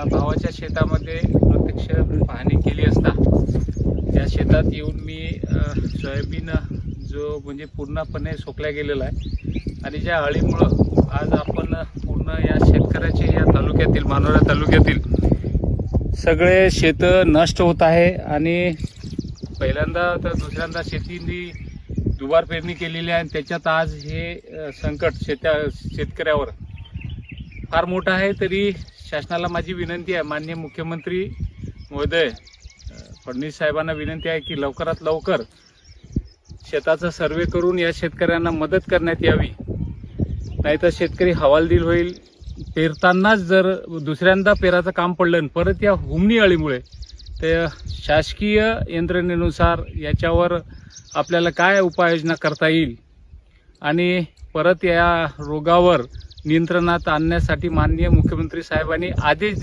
भावाच्या शेतामध्ये प्रत्यक्ष पाहणी केली असता त्या शेतात येऊन मी सोयाबीन जो म्हणजे पूर्णपणे सोकल्या गेलेला आहे आणि ज्या अळीमुळं आज आपण पूर्ण या शेतकऱ्याचे या तालुक्यातील मानोरा तालुक्यातील सगळे शेतं नष्ट होत आहे आणि पहिल्यांदा तर दुसऱ्यांदा शेतीनी दुबार पेरणी केलेली आहे आणि त्याच्यात आज हे संकट शेतकऱ्यावर फार मोठं आहे। तरी शासनाला माझी विनंती आहे, माननीय मुख्यमंत्री महोदय फडणवीस साहेबांना विनंती आहे की लवकरात लवकर शेताचा सर्वे करून या शेतकऱ्यांना मदत करण्यात यावी, नाहीतर शेतकरी हवालदिल होईल। पेरतानाच जर दुसऱ्यांदा पेराचं काम पडलं आणि परत या हुमणी अळीमुळे ते शासकीय यंत्रणेनुसार याच्यावर आपल्याला काय उपाययोजना करता येईल आणि परत या रोगावर नियंत्रणात आणण्यासाठी माननीय मुख्यमंत्री साहेबांनी आदेश